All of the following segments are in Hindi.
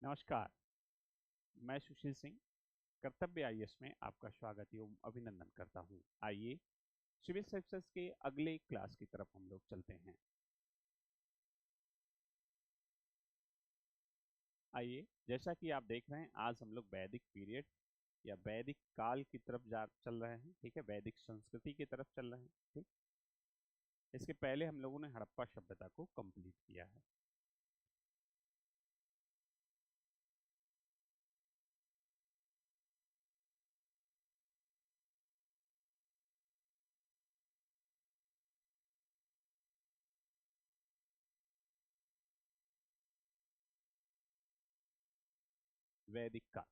नमस्कार। मैं सुशील सिंह कर्तव्य आईएएस में आपका स्वागत एवं अभिनंदन करता हूं। आइए सिविल सर्विसेज के अगले क्लास की तरफ हम लोग चलते हैं। आइए, जैसा कि आप देख रहे हैं, आज हम लोग वैदिक पीरियड या वैदिक काल की तरफ जा चल रहे हैं। ठीक है, वैदिक संस्कृति की तरफ चल रहे हैं। ठीक, इसके पहले हम लोगों ने हड़प्पा सभ्यता को कंप्लीट किया है। वैदिक काल,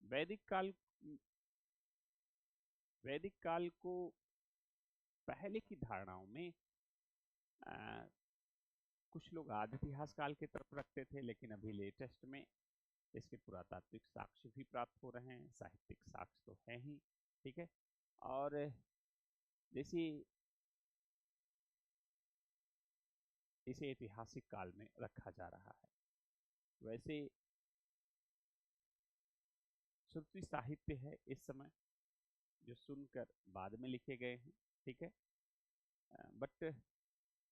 वैदिक काल, वैदिक काल को पहले की धारणाओं में आ, कुछ लोग आदि इतिहास काल की तरफ रखते थे, लेकिन अभी लेटेस्ट में इसके पुरातात्विक साक्ष्य भी प्राप्त हो रहे हैं, साहित्यिक साक्ष्य तो है ही। ठीक है, और जैसे इसे ऐतिहासिक काल में रखा जा रहा है, वैसे श्रुति साहित्य है इस समय जो सुनकर बाद में लिखे गए हैं। ठीक है, बट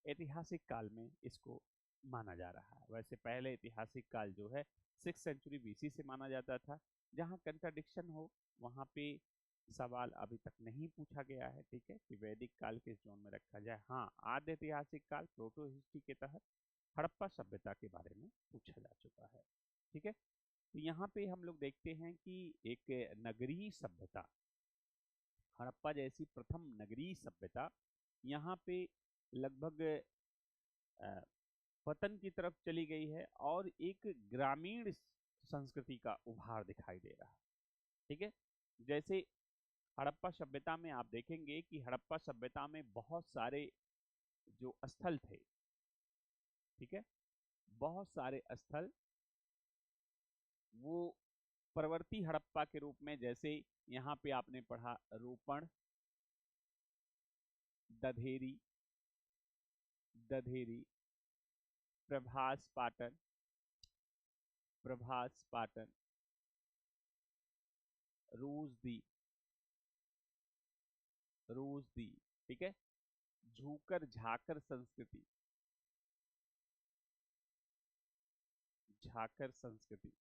ऐतिहासिक काल में इसको माना जा रहा है। वैसे पहले ऐतिहासिक काल जो है 6th सेंचुरी बीसी से माना जाता था। जहाँ कंट्राडिक्शन हो वहाँ पे सवाल अभी तक नहीं पूछा गया है। ठीक है, कि वैदिक काल किस जोन में रखा जाए। हाँ, आद्य ऐतिहासिक काल प्रोटो हिस्ट्री के तहत हड़प्पा सभ्यता के बारे में पूछा जा चुका है। ठीक है, तो यहाँ पे हम लोग देखते हैं कि एक नगरीय सभ्यता, हड़प्पा जैसी प्रथम नगरीय सभ्यता यहाँ पे लगभग पतन की तरफ चली गई है और एक ग्रामीण संस्कृति का उभार दिखाई दे रहा है। ठीक है, जैसे हड़प्पा सभ्यता में आप देखेंगे कि हड़प्पा सभ्यता में बहुत सारे जो स्थल थे, ठीक है, बहुत सारे स्थल वो प्रवर्ती हड़प्पा के रूप में, जैसे यहाँ पे आपने पढ़ा रोपण, दधेरी, दधेरी, प्रभास पाटन, प्रभास पाटन, रोजदी, रोजदी, ठीक है, झूकर झाकर संस्कृति, झाकर संस्कृति,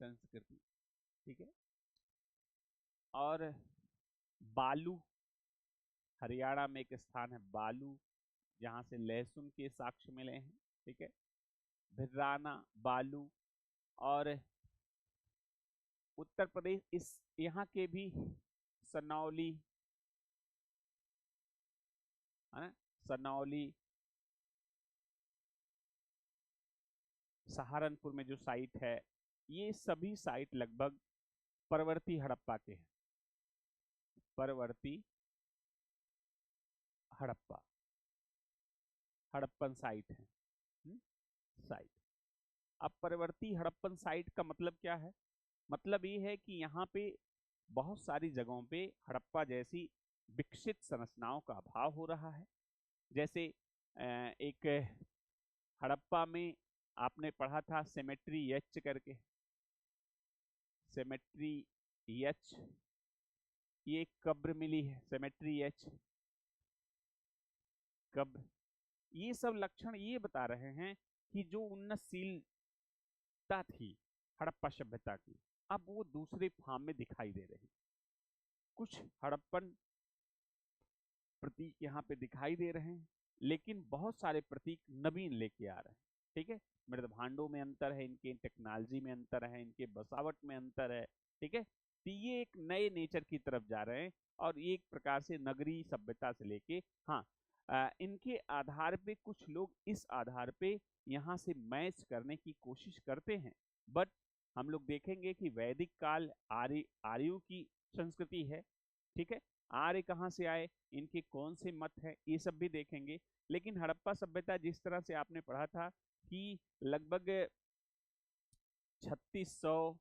संस्कृति, ठीक है, और बालू, हरियाणा में एक स्थान है बालू जहां से लहसुन के साक्ष्य मिले हैं। ठीक है, भिराना, बालू, और उत्तर प्रदेश इस यहाँ के भी सनौली, है ना, सनौली, सहारनपुर में जो साइट है, ये सभी साइट लगभग परवर्ती हड़प्पा के हैं। परवर्ती हड़प्पा, हड़प्पन साइट है। साइट, अब परवर्ती हड़प्पन साइट का मतलब क्या है? मतलब ये है कि यहाँ पे बहुत सारी जगहों पे हड़प्पा जैसी विकसित संरचनाओं का अभाव हो रहा है। जैसे एक हड़प्पा में आपने पढ़ा था सेमेट्री एच करके, सेमेट्री एच, ये कब्र मिली है, सेमेट्री एच कब्र। ये सब लक्षण ये बता रहे हैं कि जो उन्नतशीलता थी हड़प्पा सभ्यता की, अब वो दूसरे फार्म में दिखाई दे रही। कुछ हड़प्पन प्रतीक यहाँ पे दिखाई दे रहे हैं, लेकिन बहुत सारे प्रतीक नवीन लेके आ रहे हैं। ठीक है, मृदभांडों में अंतर है, इनके टेक्नोलॉजी में अंतर है, इनके बसावट में अंतर है। ठीक है, तो ये एक नए नेचर की तरफ जा रहे हैं और एक प्रकार से नगरीय सभ्यता से लेके, हाँ, इनके आधार पे कुछ लोग इस आधार पे यहाँ से मैच करने की कोशिश करते हैं। बट हम लोग देखेंगे कि वैदिक काल आर्य, आर्यों की संस्कृति है। ठीक है, आर्य कहाँ से आए, इनके कौन से मत हैं, ये सब भी देखेंगे। लेकिन हड़प्पा सभ्यता जिस तरह से आपने पढ़ा था कि लगभग 3600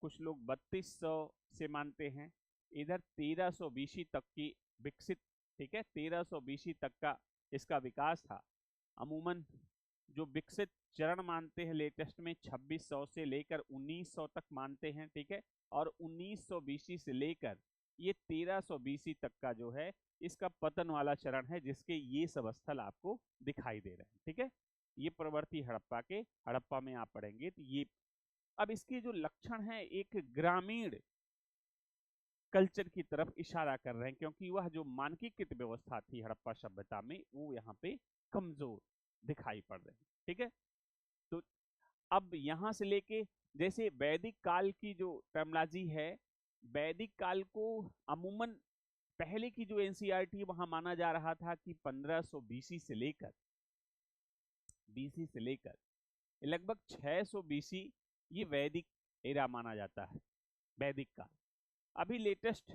कुछ लोग 3200 से मानते हैं, इधर 1300 बीसी तक की विकसित, ठीक है, 1300 बीसी तक का इसका विकास था। अमूमन जो विकसित चरण मानते हैं लेटेस्ट में 2600 से लेकर 1900 तक मानते हैं, ठीक है, और 1900 बीसी से लेकर ये 1300 बीसी तक का जो है इसका पतन वाला चरण है, जिसके ये सब स्थल आपको दिखाई दे रहे हैं, ठीक है। ये प्रवर्ती हड़प्पा के, हड़प्पा में आप पढ़ेंगे तो ये। अब इसके जो लक्षण हैं एक ग्रामीण कल्चर की तरफ इशारा कर रहे हैं, क्योंकि वह जो मानकीकृत व्यवस्था थी हड़प्पा सभ्यता में वो यहाँ पे कमजोर दिखाई पड़ रही है, ठीक है। तो अब यहाँ से लेके जैसे वैदिक काल की जो टर्मोलॉजी है, वैदिक काल को अमूमन पहले की जो एनसीईआरटी वहां माना जा रहा था कि 1500 बीसी से लेकर लगभग 600 बीसी ये वैदिक एरा माना जाता है, वैदिक काल। अभी लेटेस्ट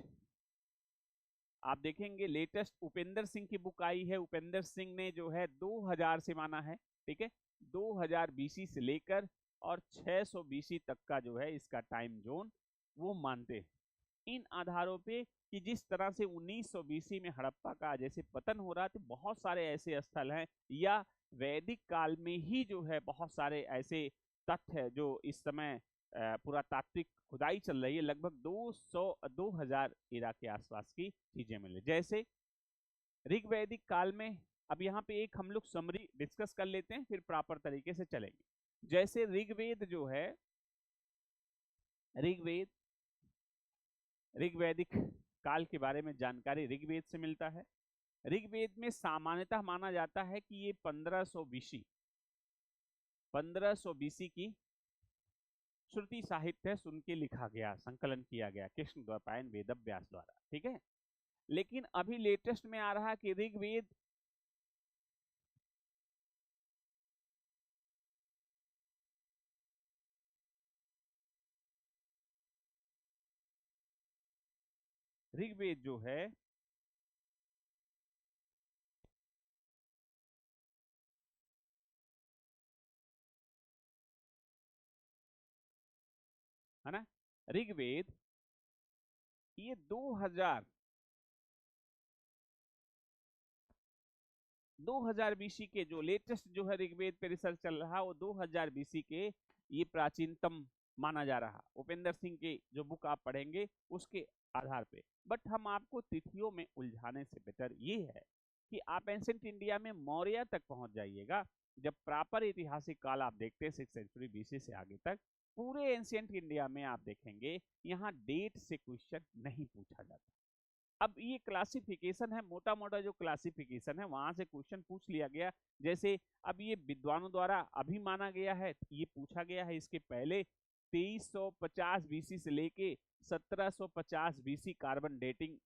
आप देखेंगे, लेटेस्ट उपेंद्र सिंह की बुक आई है, उपेंद्र सिंह ने जो है 2000 से माना है, ठीक है, 2000 बीसी से लेकर और 600 बीसी तक का जो है इसका टाइम जोन वो मानते हैं। इन आधारों पे कि जिस तरह से 1900 बीसी में हड़प्पा का जैसे पतन हो रहा, तो बहुत सारे ऐसे स्थल हैं या वैदिक काल में ही जो है बहुत सारे ऐसे तथ्य है जो इस समय पुरातात्विक खुदाई चल रही है, लगभग 2000 एरा के आसपास की चीजें मिले। जैसे ऋग्वैदिक काल में, अब यहाँ पे एक हम लोग समरी डिस्कस कर लेते हैं फिर प्रॉपर तरीके से चलेंगे। जैसे ऋग्वेद जो है, ऋग्वैदिक काल के बारे में जानकारी ऋग्वेद से मिलता है। ऋग्वेद में सामान्यतः माना जाता है कि ये 1500 बीसी की श्रुति साहित्य सुन के लिखा गया, संकलन किया गया कृष्ण द्वैपायन वेदव्यास द्वारा, ठीक है। लेकिन अभी लेटेस्ट में आ रहा कि ऋग्वेद जो है ना, ऋग्वेद ये 2000 बीसी के जो लेटेस्ट जो है ऋग्वेद पे रिसर्च चल रहा वो 2000 बीसी के ये प्राचीनतम माना जा रहा, उपेंद्र सिंह के जो बुक आप पढ़ेंगे उसके आधार पे। बट हम आपको तिथियों में उलझाने से बेटर ये है कि आप एंशिएंट इंडिया में मौर्य तक पहुंच जाइएगा। जब प्रॉपर ऐतिहासिक काल आप देखते हैं 6th सेंचुरी बीसी से आगे तक, पूरे एंशिएंट इंडिया में आप देखेंगे यहाँ डेट से क्वेश्चन नहीं पूछा जाता। अब ये क्लासिफिकेशन है, मोटा मोटा जो क्लासिफिकेशन है वहां से क्वेश्चन पूछ लिया गया। जैसे अब ये विद्वानों द्वारा अभी माना गया है, ये पूछा गया है इसके पहले 2350 बीसी से लेके 1750 बीसी कार्बन डेटिंग,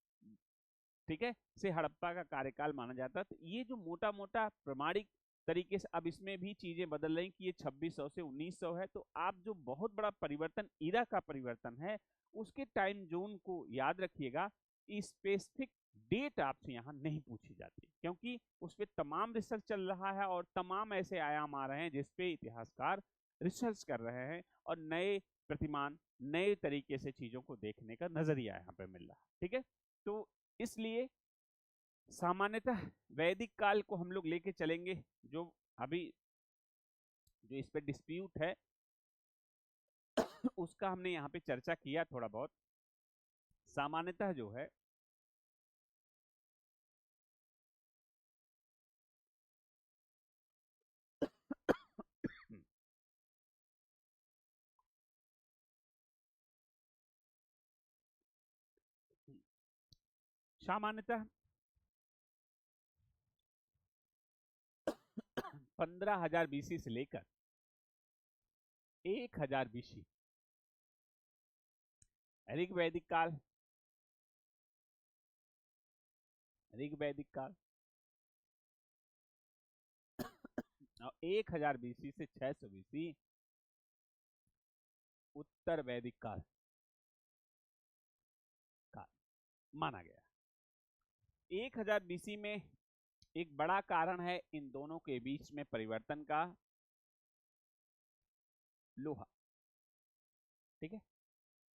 ठीक है, से हड़प्पा का कार्यकाल माना जाता। तो ये जो मोटा मोटा प्रमाणिक तरीके से, अब इसमें भी चीजें बदल रही कि ये 2600 से 1900 है। तो आप जो बहुत बड़ा परिवर्तन, इरा का परिवर्तन है, उसके टाइम जोन को याद रखिएगा। स्पेसिफिक डेट आपसे यहाँ नहीं पूछी जाती, क्योंकि उस पर तमाम रिसर्च चल रहा है और तमाम ऐसे आयाम आ रहे हैं जिसपे इतिहासकार रिसर्च कर रहे हैं और नए प्रतिमान, नए तरीके से चीजों को देखने का नजरिया यहाँ पे मिल रहा है, ठीक है। तो इसलिए सामान्यतः वैदिक काल को हम लोग लेके चलेंगे। जो अभी जो इस पे डिस्प्यूट है उसका हमने यहाँ पे चर्चा किया थोड़ा बहुत। सामान्यतः जो है सामान्यतः 15,000 बीसी से लेकर 1000 बीसी ऋग्वैदिक काल, ऋग्वैदिक काल और 1000 बीसी से 600 बीसी उत्तर वैदिक काल काल माना गया। 1000 बीसी में एक बड़ा कारण है इन दोनों के बीच में परिवर्तन का, लोहा, ठीक है।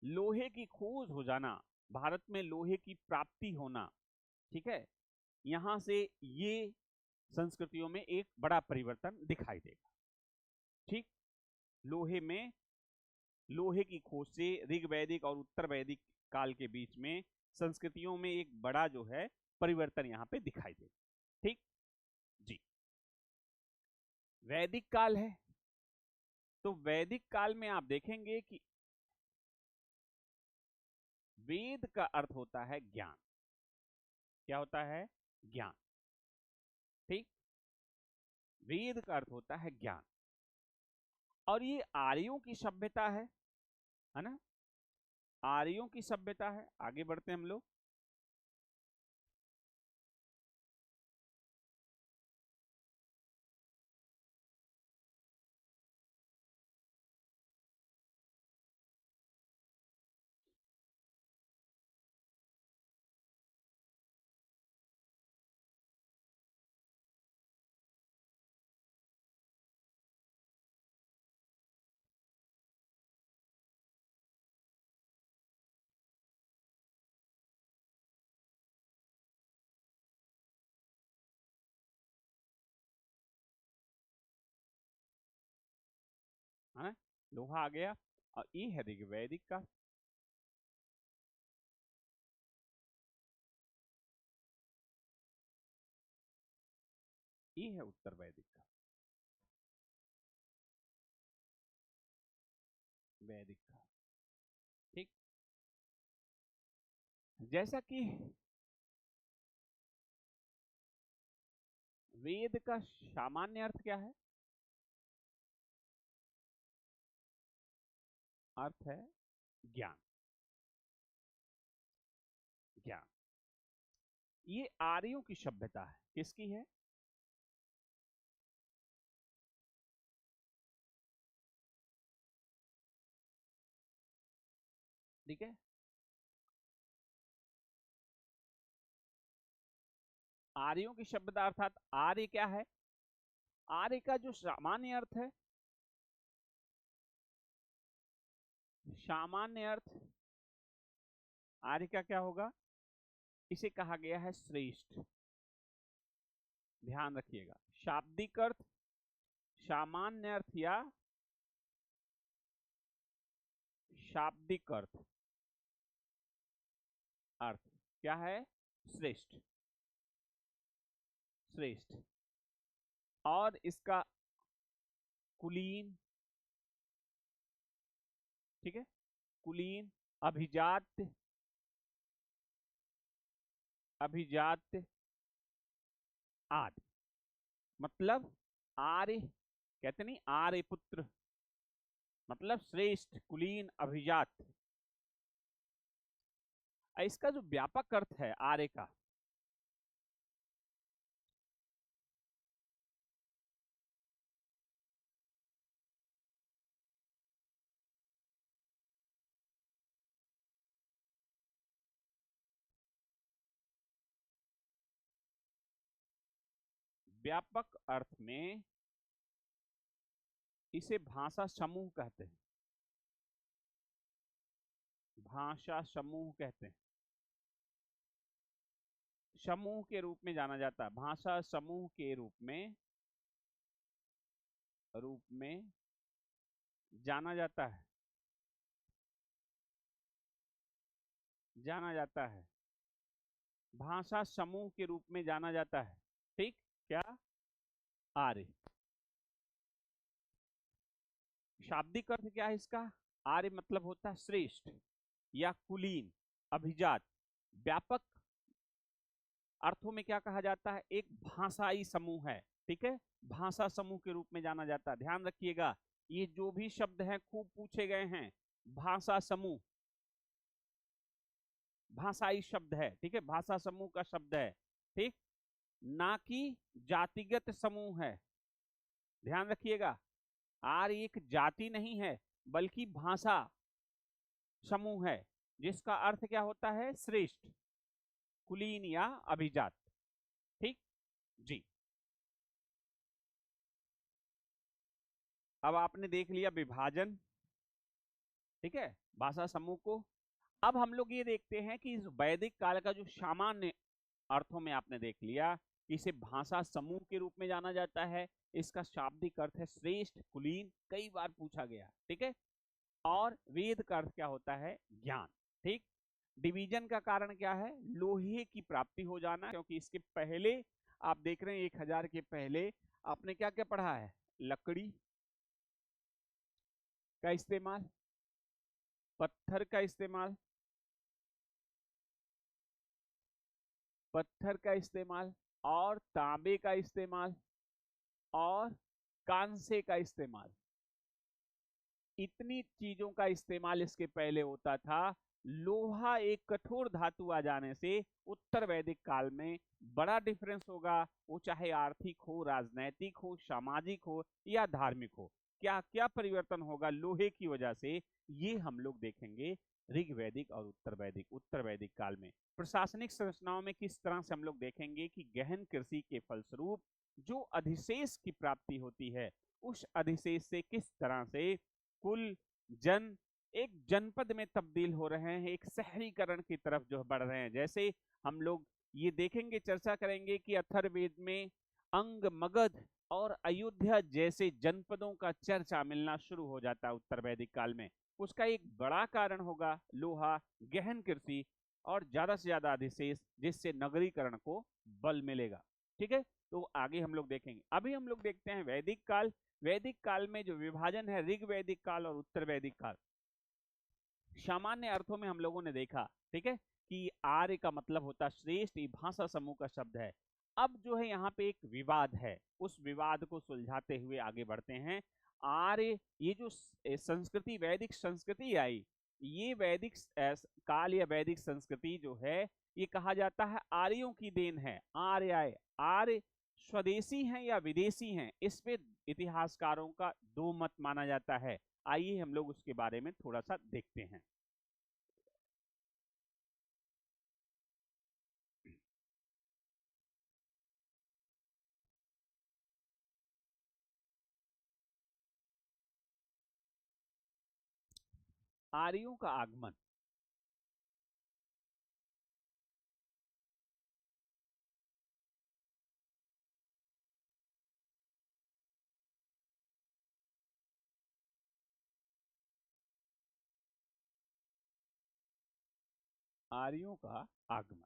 लोहे की खोज हो जाना, भारत में लोहे की प्राप्ति होना, ठीक है, यहां से ये संस्कृतियों में एक बड़ा परिवर्तन दिखाई देगा। ठीक, लोहे की खोज से ऋग वैदिक और उत्तर वैदिक काल के बीच में संस्कृतियों में एक बड़ा जो है परिवर्तन यहां पे दिखाई देगा। ठीक जी। वैदिक काल है, तो वैदिक काल में आप देखेंगे कि वेद का अर्थ होता है ज्ञान। क्या होता है? ज्ञान। ठीक, वेद का अर्थ होता है ज्ञान, और ये आर्यों की सभ्यता है ना, आर्यों की सभ्यता है। आगे बढ़ते हैं हम लोग। है ना, लोहा आ गया, और ये है ऋग्वैदिक का। ये है उत्तर वैदिक का, वैदिक का। ठीक, जैसा कि वेद का सामान्य अर्थ क्या है? अर्थ है ज्ञान। ज्ञान, ये आर्यों की सभ्यता है। किसकी है? ठीक है, आर्यों की सभ्यता, अर्थात आर्य क्या है? आर्य का जो सामान्य अर्थ है, सामान्य अर्थ आर्य का क्या होगा? इसे कहा गया है श्रेष्ठ। ध्यान रखिएगा, शाब्दिक अर्थ, सामान्य अर्थ या शाब्दिक अर्थ, अर्थ क्या है? श्रेष्ठ। श्रेष्ठ, और इसका कुलीन, ठीक है, कुलीन, अभिजात्य, अभिजात्य आदि। मतलब आर्य कहते नहीं, आर्य पुत्र, मतलब श्रेष्ठ, कुलीन, अभिजात। इसका जो व्यापक अर्थ है आर्य का, व्यापक अर्थ में इसे भाषा समूह कहते हैं। भाषा समूह कहते हैं, समूह के रूप में जाना जाता है, भाषा समूह के रूप में जाना जाता है, जाना जाता है, भाषा समूह के रूप में जाना जाता है। ठीक, क्या? आर्य। शाब्दिक अर्थ क्या है इसका? आर्य मतलब होता है श्रेष्ठ या कुलीन, अभिजात। व्यापक अर्थों में क्या कहा जाता है? एक भाषाई समूह है। ठीक है, भाषा समूह के रूप में जाना जाता है। ध्यान रखिएगा, ये जो भी शब्द हैं खूब पूछे गए हैं। भाषा समूह भाषाई शब्द है, ठीक है, भाषा समूह का शब्द है। ठीक, ना कि जातिगत समूह है। ध्यान रखिएगा, आर्य एक जाति नहीं है, बल्कि भाषा समूह है, जिसका अर्थ क्या होता है? श्रेष्ठ, कुलीन या अभिजात। ठीक जी। अब आपने देख लिया विभाजन, ठीक है, भाषा समूह को। अब हम लोग ये देखते हैं कि इस वैदिक काल का जो सामान्य अर्थों में आपने देख लिया कि इसे भाषा समूह के रूप में जाना जाता है। इसका शाब्दिक अर्थ है श्रेष्ठ, कुलीन, कई बार पूछा गया, ठीक है। और वेद का अर्थ क्या होता है? ज्ञान, ठीक। डिवीजन का कारण क्या है? लोहे की प्राप्ति हो जाना, क्योंकि इसके पहले आप देख रहे हैं 1000 के पहले आपने क्या क्या पढ़ा है? लकड़ी का इस्तेमाल, पत्थर का इस्तेमाल, पत्थर का इस्तेमाल और तांबे का इस्तेमाल और कांसे का इस्तेमाल। इतनी चीजों का इस्तेमाल इसके पहले होता था। लोहा एक कठोर धातु आ जाने से उत्तर वैदिक काल में बड़ा डिफरेंस होगा, वो चाहे आर्थिक हो, राजनैतिक हो, सामाजिक हो या धार्मिक हो। क्या क्या परिवर्तन होगा लोहे की वजह से, ये हम लोग देखेंगे ऋग्वैदिक और उत्तर वैदिक काल में। प्रशासनिक संरचनाओं में किस तरह से हम लोग देखेंगे कि गहन कृषि के फलस्वरूप जो अधिशेष की प्राप्ति होती है, उस अधिशेष से किस तरह से कुल जन एक जनपद में तब्दील हो रहे हैं, एक शहरीकरण की तरफ जो बढ़ रहे हैं। जैसे हम लोग ये देखेंगे, चर्चा करेंगे कि अथर्ववेद में अंग, मगध और अयोध्या जैसे जनपदों का चर्चा मिलना शुरू हो जाता है उत्तर वैदिक काल में। उसका एक बड़ा कारण होगा लोहा, गहन कृषि और ज्यादा से ज्यादा अधिशेष, जिससे नगरीकरण को बल मिलेगा, ठीक है। तो आगे हम लोग देखेंगे। अभी हम लोग देखते हैं वैदिक काल। वैदिक काल में जो विभाजन है ऋग्वैदिक काल और उत्तर वैदिक काल, सामान्य अर्थों में हम लोगों ने देखा, ठीक है, कि आर्य का मतलब होता श्रेष्ठ, ये भाषा समूह का शब्द है। अब जो है यहाँ पे एक विवाद है, उस विवाद को सुलझाते हुए आगे बढ़ते हैं। आर्य, ये जो संस्कृति, वैदिक संस्कृति आई, ये वैदिक काल या वैदिक संस्कृति जो है, ये कहा जाता है आर्यों की देन है। आर्य आए, आर्य स्वदेशी हैं या विदेशी हैं, इस पे इतिहासकारों का दो मत माना जाता है। आइए हम लोग उसके बारे में थोड़ा सा देखते हैं। आर्यों का आगमन, आर्यों का आगमन,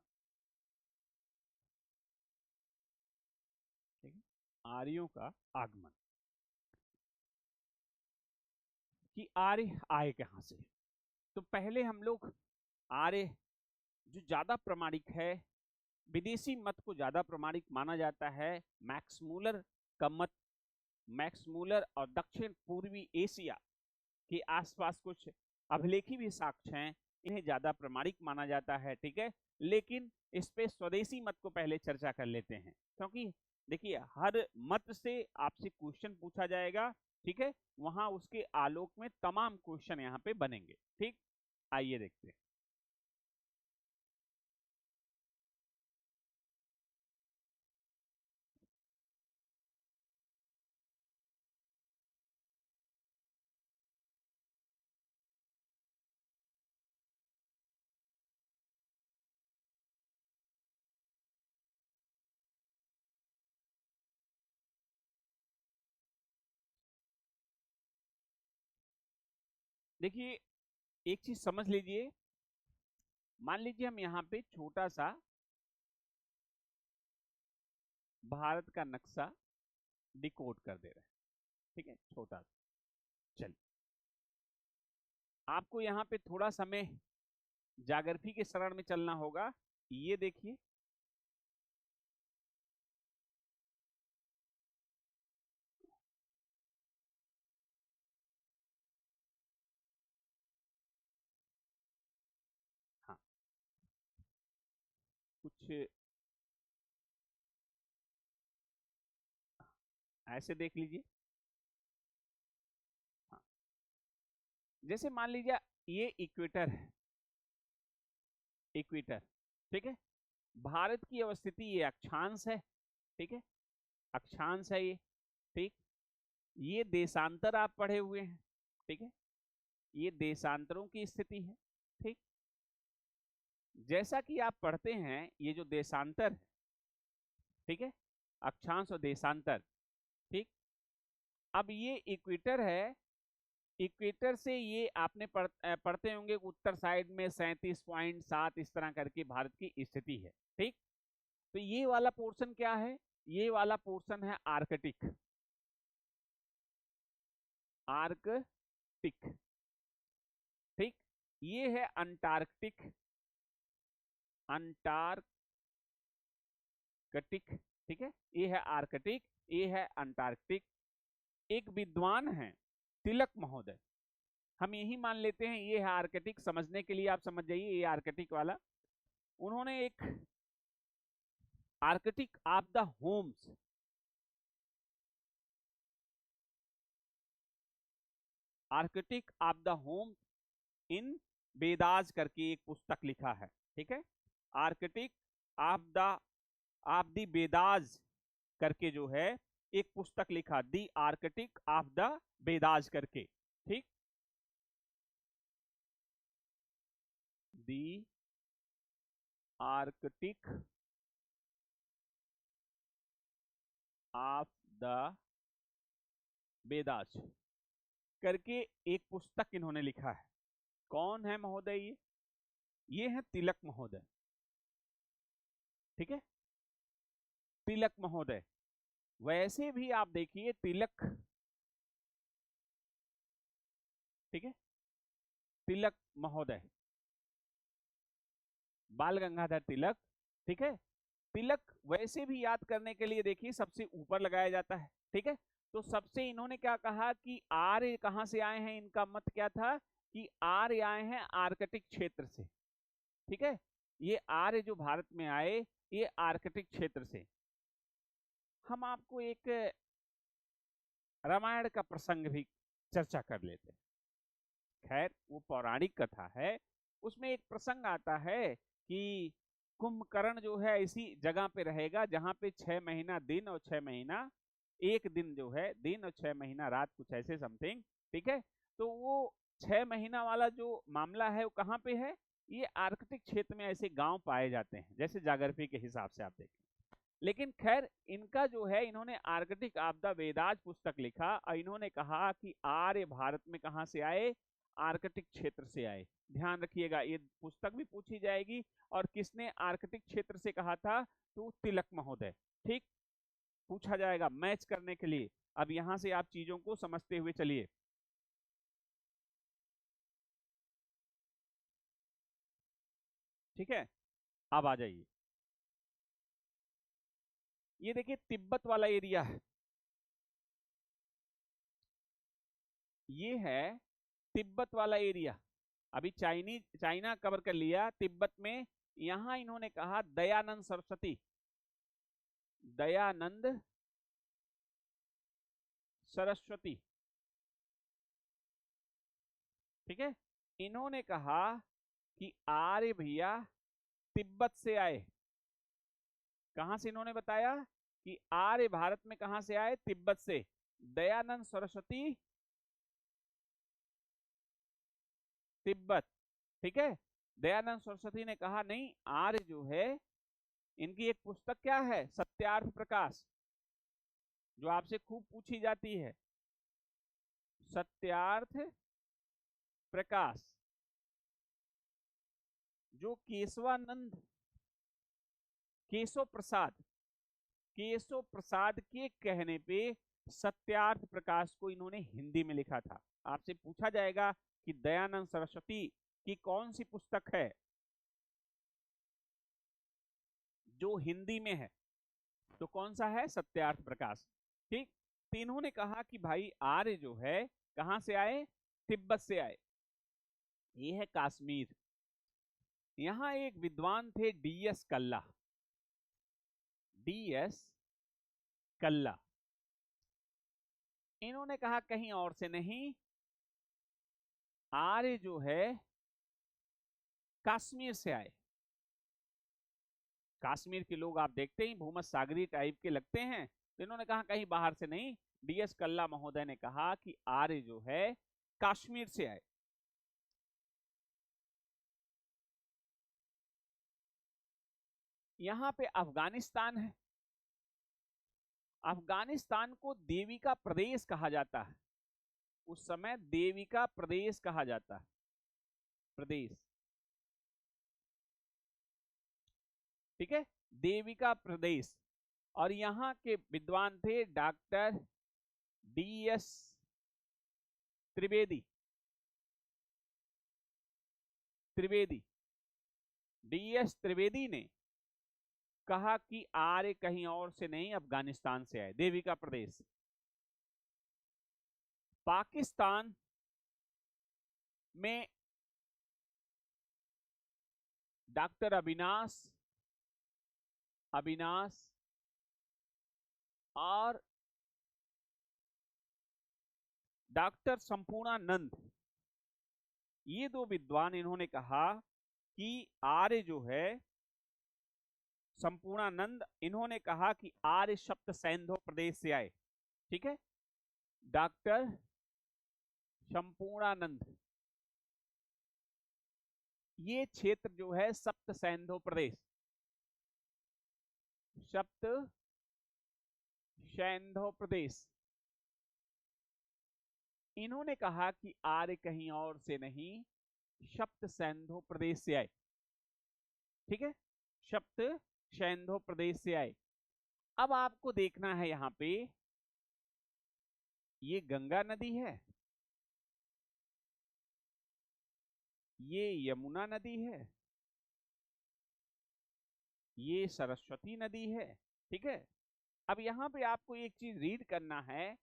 ठीक है, आर्यों का आगमन कि आर्य आए कहां से। तो पहले हम लोग आर्य जो ज्यादा प्रमाणिक है, विदेशी मत को ज्यादा प्रमाणिक माना जाता है, मैक्स मूलर का मत। मैक्स मूलर और दक्षिण पूर्वी एशिया के आसपास कुछ अभिलेखी भी साक्ष्य हैं, इन्हें ज्यादा प्रमाणिक माना जाता है, ठीक है। लेकिन इस पे स्वदेशी मत को पहले चर्चा कर लेते हैं, क्योंकि देखिए हर मत से आपसे क्वेश्चन पूछा जाएगा, ठीक है, वहां उसके आलोक में तमाम क्वेश्चन यहाँ पे बनेंगे, ठीक। आइए देखते हैं। देखिए एक चीज समझ लीजिए, मान लीजिए हम यहाँ पे छोटा सा भारत का नक्शा डिकोड कर दे रहे हैं, ठीक है, छोटा सा। चलिए आपको यहाँ पे थोड़ा समय जाग्रफी के शरण में चलना होगा। ये देखिए, हाँ, कुछ ऐसे देख लीजिए। हाँ, जैसे मान लीजिए ये इक्वेटर है, इक्वेटर, ठीक है। भारत की अवस्थिति ये अक्षांश है, ठीक है, अक्षांश है ये, ठीक। ये देशांतर आप पढ़े हुए हैं, ठीक है। ये देशांतरों की स्थिति है। ठीक, जैसा कि आप पढ़ते हैं ये जो देशांतर है, ठीक है, अक्षांश और देशांतर, ठीक। अब ये इक्वेटर है, इक्वेटर से ये आपने पढ़ते होंगे उत्तर साइड में 37.7 इस तरह करके भारत की स्थिति है। ठीक, तो ये वाला पोर्शन क्या है, ये वाला पोर्शन है आर्कटिक, आर्कटिक। ठीक, ये है अंटार्कटिक, अंटार्कटिक। ठीक है, ये है आर्कटिक, ये है अंटार्कटिक। एक विद्वान है तिलक महोदय, हम यही मान लेते हैं ये है आर्कटिक, समझने के लिए आप समझ जाइए ये आर्कटिक वाला। उन्होंने एक Arctic of the homes, Arctic of the homes in Vedas करके एक पुस्तक लिखा है। ठीक है, आर्कटिक ऑफ द वेदास करके जो है एक पुस्तक लिखा, दी आर्कटिक ऑफ द वेदास करके। ठीक, दी आर्कटिक ऑफ द वेदास करके एक पुस्तक इन्होंने लिखा है। कौन है महोदय ये है तिलक महोदय। ठीक है, तिलक महोदय। वैसे भी आप देखिए तिलक, ठीक है, तिलक महोदय, बाल गंगाधर तिलक। ठीक है, तिलक वैसे भी याद करने के लिए देखिए सबसे ऊपर लगाया जाता है। ठीक है, तो सबसे इन्होंने क्या कहा कि आर्य कहां से आए हैं, इनका मत क्या था कि आर्य आए हैं आर्कटिक क्षेत्र से। ठीक है, ये आर्य जो भारत में आए ये आर्कटिक क्षेत्र से। हम आपको एक रामायण का प्रसंग भी चर्चा कर लेते हैं। खैर वो पौराणिक कथा है, उसमें एक प्रसंग आता है कि कुंभकर्ण जो है इसी जगह पे रहेगा जहां पे 6 महीना दिन और 6 महीना एक दिन जो है दिन और 6 महीना रात, कुछ ऐसे समथिंग। ठीक है, तो वो 6 महीना वाला जो मामला है वो कहाँ पे है, ये आर्कटिक क्षेत्र में ऐसे गांव पाए जाते हैं जैसे जागरफी के हिसाब से आप देखें। लेकिन खैर इनका जो है इन्होंने आर्कटिक ऑफ द वेदास पुस्तक लिखा और इन्होंने कहा कि आर्य भारत में कहां से आए, आर्कटिक क्षेत्र से आए। ध्यान रखिएगा ये पुस्तक भी पूछी जाएगी, और किसने आर्कटिक क्षेत्र से कहा था, तो तिलक महोदय। ठीक, पूछा जाएगा मैच करने के लिए। अब यहां से आप चीजों को समझते हुए चलिए। ठीक है, अब आ जाइए, ये देखिए तिब्बत वाला एरिया है, ये है तिब्बत वाला एरिया। अभी चाइना कवर कर लिया, तिब्बत में यहां इन्होंने कहा दयानंद सरस्वती, दयानंद सरस्वती। ठीक है, इन्होंने कहा कि आर्य भैया तिब्बत से आए। कहां से इन्होंने बताया कि आर्य भारत में कहां से आए, तिब्बत से। दयानंद सरस्वती तिब्बत। ठीक है, दयानंद सरस्वती ने कहा नहीं, आर्य जो है इनकी एक पुस्तक क्या है, सत्यार्थ प्रकाश, जो आपसे खूब पूछी जाती है, सत्यार्थ प्रकाश, जो केशवानंद, केशव प्रसाद, केशव प्रसाद के कहने पे सत्यार्थ प्रकाश को इन्होंने हिंदी में लिखा था। आपसे पूछा जाएगा कि दयानंद सरस्वती की कौन सी पुस्तक है जो हिंदी में है, तो कौन सा है, सत्यार्थ प्रकाश। ठीक, तो इन्होंने कहा कि भाई आर्य जो है कहां से आए, तिब्बत से आए, ये है कश्मीर। यहां एक विद्वान थे डीएस कल्ला, डीएस कल्ला। इन्होंने कहा कहीं और से नहीं, आर्य जो है कश्मीर से आए। कश्मीर के लोग आप देखते ही भूमध सागरी टाइप के लगते हैं, तो इन्होंने कहा कहीं बाहर से नहीं। डीएस कल्ला महोदय ने कहा कि आर्य जो है कश्मीर से आए। यहां पे अफगानिस्तान है। अफगानिस्तान को देविका प्रदेश कहा जाता है, उस समय देविका प्रदेश कहा जाता है, प्रदेश, ठीक है, देविका प्रदेश। और यहां के विद्वान थे doctor DS Trivedi, Trivedi, DS Trivedi ने कहा कि आर्य कहीं और से नहीं अफगानिस्तान से आए, देविका प्रदेश। पाकिस्तान में डॉक्टर अविनाश, अविनाश और डॉक्टर संपूर्णानंद, ये दो विद्वान, इन्होंने कहा कि आर्य जो है, संपूर्णानंद, इन्होंने कहा कि आर्य सप्त सैंधव प्रदेश से आए, ठीक है, डॉक्टर संपूर्णानंद, ये क्षेत्र जो है सप्त सैंधव प्रदेश, सप्त सैंधव प्रदेश, इन्होंने कहा कि आर्य कहीं और से नहीं सप्त सैंधव प्रदेश से आए, ठीक है, सप्त सैंधव प्रदेश से आए। अब आपको देखना है यहां पे, ये गंगा नदी है, ये यमुना नदी है, ये सरस्वती नदी है, ठीक है। अब यहां पे आपको एक चीज रीड करना है,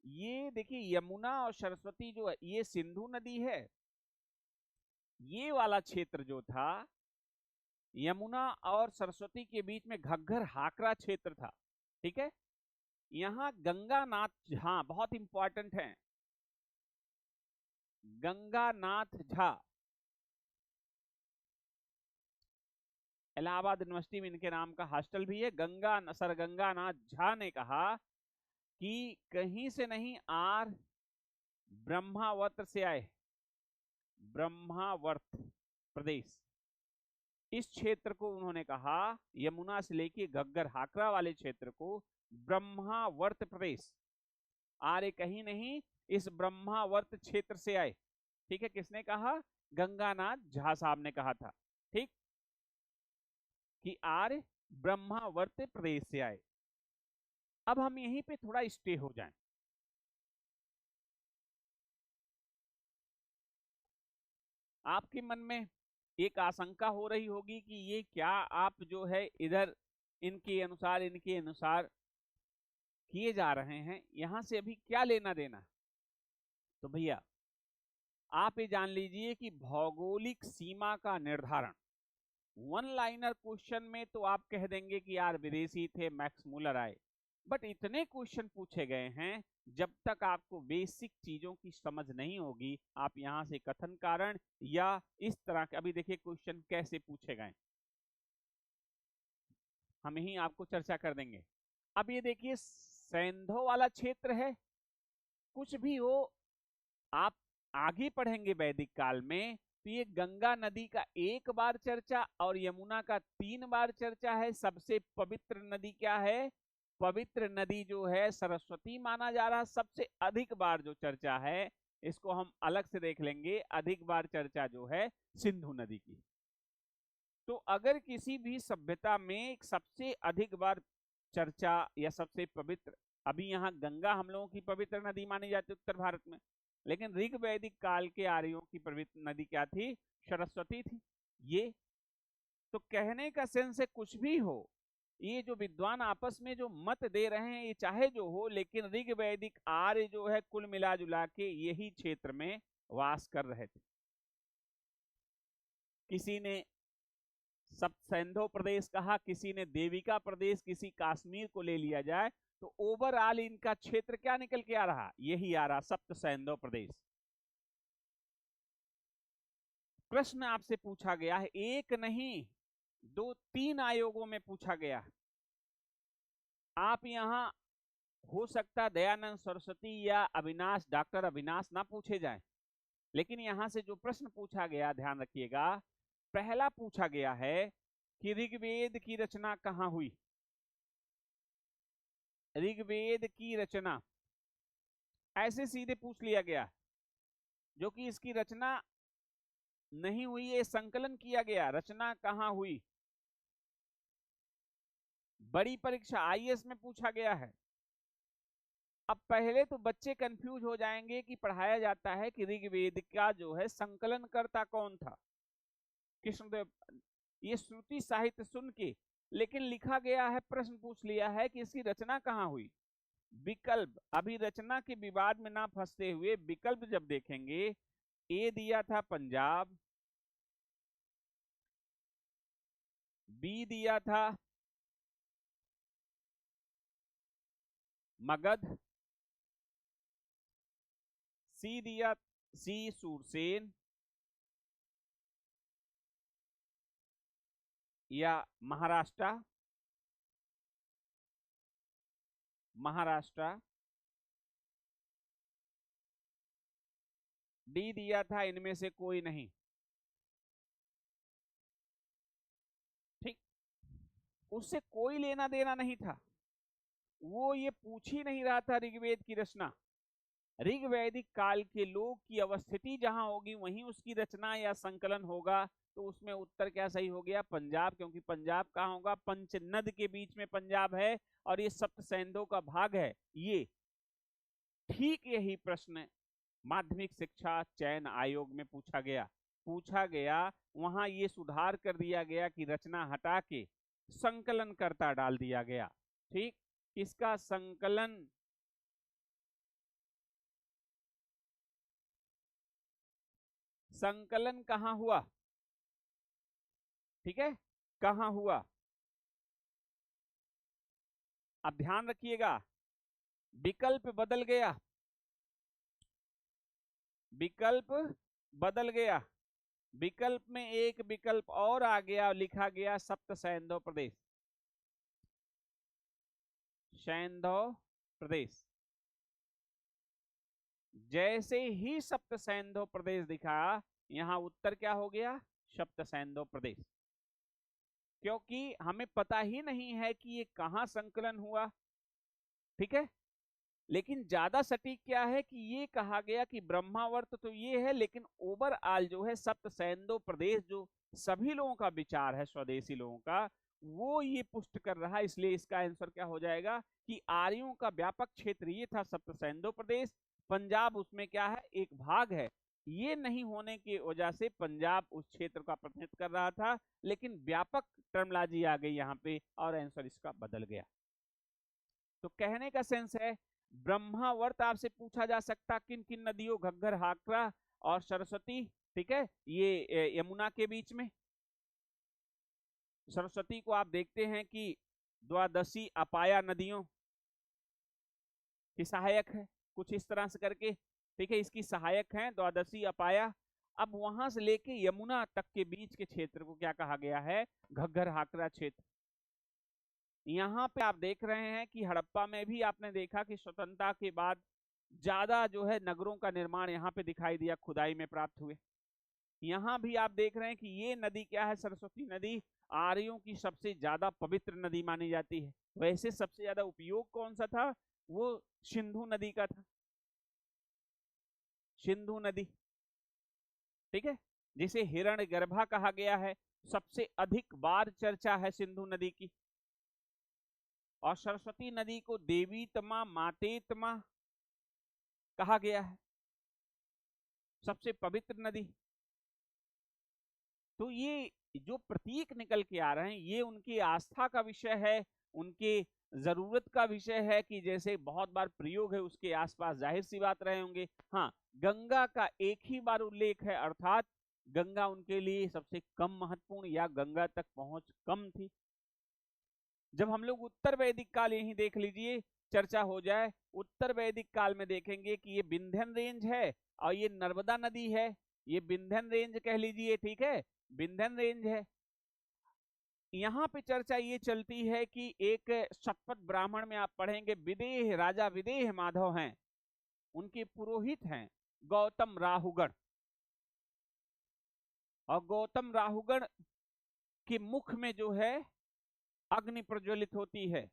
ये देखिए यमुना और सरस्वती जो है ये सिंधु नदी है, ये वाला क्षेत्र जो था यमुना और सरस्वती के बीच में घग्गर हाकरा क्षेत्र था, ठीक है। यहां गंगानाथ झा बहुत इंपॉर्टेंट है, गंगानाथ झा, इलाहाबाद यूनिवर्सिटी में इनके नाम का हॉस्टल भी है। सर गंगानाथ झा ने कहा कि कहीं से नहीं आर ब्रह्मावर्त से आए, ब्रह्मावर्त प्रदेश, इस क्षेत्र को उन्होंने कहा यमुना से लेके घग्गर हाकरा वाले क्षेत्र को ब्रह्मावर्त प्रदेश, आर्य कहीं नहीं इस ब्रह्मावर्त क्षेत्र से आए, ठीक है। किसने कहा? गंगानाथ झा साहब ने कहा था, ठीक, कि आर्य ब्रह्मावर्त प्रदेश से आए। अब हम यहीं पे थोड़ा स्टे हो जाएं। आपके मन में एक आशंका हो रही होगी कि ये क्या आप जो है इधर इनके अनुसार किए जा रहे हैं, यहां से अभी क्या लेना देना। तो भैया आप ये जान लीजिए कि भौगोलिक सीमा का निर्धारण, वन लाइनर क्वेश्चन में तो आप कह देंगे कि यार विदेशी थे, मैक्स मूलर आए, बट इतने क्वेश्चन पूछे गए हैं, जब तक आपको बेसिक चीजों की समझ नहीं होगी आप यहां से कथन कारण या इस तरह के, अभी देखिए क्वेश्चन कैसे पूछे गए, हम यही आपको चर्चा कर देंगे। अब ये देखिए सैंधव वाला क्षेत्र है, कुछ भी हो आप आगे पढ़ेंगे वैदिक काल में तो ये गंगा नदी का 1 बार चर्चा और यमुना का 3 बार चर्चा है। सबसे पवित्र नदी क्या है? पवित्र नदी जो है सरस्वती माना जा रहा। सबसे अधिक बार जो चर्चा है, इसको हम अलग से देख लेंगे, अधिक बार चर्चा जो है सिंधु नदी की। तो अगर किसी भी सभ्यता में सबसे अधिक बार चर्चा या सबसे पवित्र, अभी यहाँ गंगा हम लोगों की पवित्र नदी मानी जाती है उत्तर भारत में, लेकिन ऋग वैदिक काल के आर्यों की पवित्र नदी क्या थी? सरस्वती थी। ये तो कहने का सेंस है कुछ भी हो, ये जो विद्वान आपस में जो मत दे रहे हैं ये चाहे जो हो, लेकिन ऋग वैदिक आर्य जो है कुल मिला जुला के यही क्षेत्र में वास कर रहे थे। किसी ने सप्तसैंधव प्रदेश कहा, किसी ने देविका प्रदेश, किसी कश्मीर को ले लिया जाए तो ओवरऑल इनका क्षेत्र क्या निकल के आ रहा? यही आ रहा, सप्तसैंधव प्रदेश। प्रश्न आपसे पूछा गया है, एक नहीं 2-3 आयोगों में पूछा गया है। आप यहां हो सकता दयानंद सरस्वती या अविनाश, डॉक्टर अविनाश ना पूछे जाएं, लेकिन यहां से जो प्रश्न पूछा गया ध्यान रखिएगा। पहला पूछा गया है कि ऋग्वेद की रचना कहाँ हुई। ऋग्वेद की रचना ऐसे सीधे पूछ लिया गया, जो कि इसकी रचना नहीं हुई, ये संकलन किया गया, रचना कहाँ हुई। बड़ी परीक्षा आईएएस में पूछा गया है। अब पहले तो बच्चे कंफ्यूज हो जाएंगे कि पढ़ाया जाता है कि ऋग्वेद का जो है संकलन करता कौन था, कृष्णदेव, ये श्रुति साहित्य सुन के, लेकिन लिखा गया है, प्रश्न पूछ लिया है कि इसकी रचना कहाँ हुई। विकल्प, अभी रचना के विवाद में ना फंसते हुए विकल्प जब देखेंगे, ए दिया था पंजाब, बी दिया था मगध, सी दिया, सी सूरसेन, या महाराष्ट्र, महाराष्ट्र, डी दिया था इनमें से कोई नहीं। ठीक, उससे कोई लेना देना नहीं था, वो ये पूछ ही नहीं रहा था ऋग्वेद की रचना। ऋग्वैदिक काल के लोग की अवस्थिति जहां होगी वहीं उसकी रचना या संकलन होगा। तो उसमें उत्तर क्या सही हो गया, पंजाब, क्योंकि पंजाब कहाँ होगा, पंचनद के बीच में पंजाब है और ये सप्त सैंधों का भाग है ये। ठीक यही प्रश्न माध्यमिक शिक्षा चयन आयोग में पूछा गया, वहां ये सुधार कर दिया गया कि रचना हटा के संकलन करता डाल दिया गया। ठीक, इसका संकलन कहां हुआ, ठीक है, कहां हुआ। अब ध्यान रखिएगा, विकल्प बदल गया, विकल्प बदल गया, विकल्प में एक विकल्प और आ गया, लिखा गया सप्त सैंधव प्रदेश, सैंधव प्रदेश। जैसे ही सप्त सैंधव प्रदेश दिखा, यहां उत्तर क्या हो गया, सप्त सैंधव प्रदेश, क्योंकि हमें पता ही नहीं है कि ये कहां संकलन हुआ। ठीक है, लेकिन ज्यादा सटीक क्या है कि ये कहा गया कि ब्रह्मावर्त तो ये है, लेकिन ओवरऑल जो है सप्त सैंधव प्रदेश, जो सभी लोगों का विचार है, स्वदेशी लोगों का, वो ये पुष्ट कर रहा है। इसलिए इसका आंसर क्या हो जाएगा कि आर्यों का व्यापक क्षेत्र ये था सप्त सैंधव प्रदेश, पंजाब उसमें क्या है, एक भाग है। ये नहीं होने की वजह से पंजाब उस क्षेत्र का प्रतिनिधित्व कर रहा था, लेकिन व्यापक टर्मलॉजी आ गई यहाँ पे और आंसर इसका बदल गया। तो कहने का सेंस है, ब्रह्मावर्त आपसे पूछा जा सकता किन किन नदियों, घग्गर, हाकरा और सरस्वती, ठीक है, ये यमुना के बीच में। सरस्वती को आप देखते हैं कि द्वादशी अपाया नदियों की सहायक है, कुछ इस तरह से करके, ठीक है, इसकी सहायक है द्वादशी अपाया। अब वहां से लेके यमुना तक के बीच के क्षेत्र को क्या कहा गया है, घग्गर हाकरा क्षेत्र। यहाँ पे आप देख रहे हैं कि हड़प्पा में भी आपने देखा कि स्वतंत्रता के बाद ज्यादा जो है नगरों का निर्माण यहाँ पे दिखाई दिया, खुदाई में प्राप्त हुए। यहाँ भी आप देख रहे हैं कि ये नदी क्या है, सरस्वती नदी, आर्यों की सबसे ज्यादा पवित्र नदी मानी जाती है। वैसे सबसे ज्यादा उपयोग कौन सा था, वो सिंधु नदी का था, सिंधु नदी, ठीक है, जिसे हिरण्यगर्भा कहा गया है, सबसे अधिक बार चर्चा है सिंधु नदी की। और सरस्वती नदी को देवीतमा, मातेतमा कहा गया है, सबसे पवित्र नदी। तो ये जो प्रतीक निकल के आ रहे हैं, ये उनकी आस्था का विषय है, उनके जरूरत का विषय है कि जैसे बहुत बार प्रयोग है उसके आसपास जाहिर सी बात रहे होंगे। हाँ, गंगा का एक ही बार उल्लेख है, अर्थात गंगा उनके लिए सबसे कम महत्वपूर्ण या गंगा तक पहुंच कम थी। जब हम लोग उत्तर वैदिक काल यही देख लीजिए, चर्चा हो जाए, उत्तर वैदिक काल में देखेंगे कि ये विंध्यन रेंज है और ये नर्मदा नदी है, ये विंध्यन रेंज कह लीजिए, ठीक है, विंध्यन रेंज है। यहाँ पे चर्चा ये चलती है कि एक शतपथ ब्राह्मण में आप पढ़ेंगे, विदेह राजा विदेह माधव हैं, उनके पुरोहित हैं गौतम राहुगण, और गौतम राहुगण के मुख में जो है अग्नि प्रज्वलित होती है,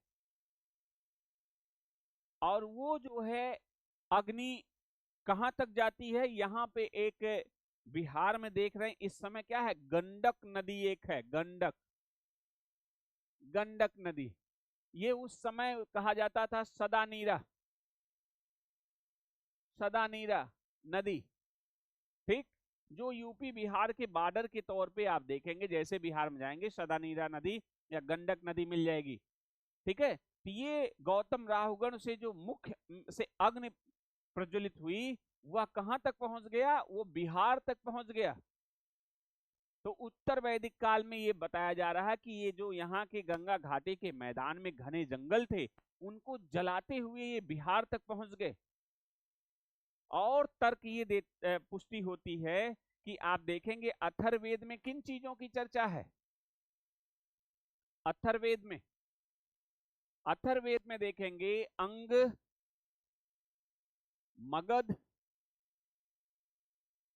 और वो जो है अग्नि कहां तक जाती है, यहां पे एक बिहार में देख रहे हैं इस समय क्या है, गंडक नदी एक है, गंडक, गंडक नदी। ये उस समय कहा जाता था सदा नीरा, सदा नीरा नदी, ठीक। जो यूपी बिहार के बॉर्डर के तौर पे आप देखेंगे, जैसे बिहार में जाएंगे सदा नीरा नदी या गंडक नदी मिल जाएगी, ठीक है। तो ये गौतम राहुगण से जो मुख्य से अग्नि प्रज्वलित हुई, वह कहां तक पहुंच गया, वो बिहार तक पहुंच गया। तो उत्तर वैदिक काल में ये बताया जा रहा है कि ये जो यहाँ के गंगा घाटी के मैदान में घने जंगल थे, उनको जलाते हुए ये बिहार तक पहुंच गए। और तर्क ये पुष्टि होती है कि आप देखेंगे अथर्ववेद में किन चीजों की चर्चा है, अथर्ववेद में, अथर्ववेद में देखेंगे अंग, मगध,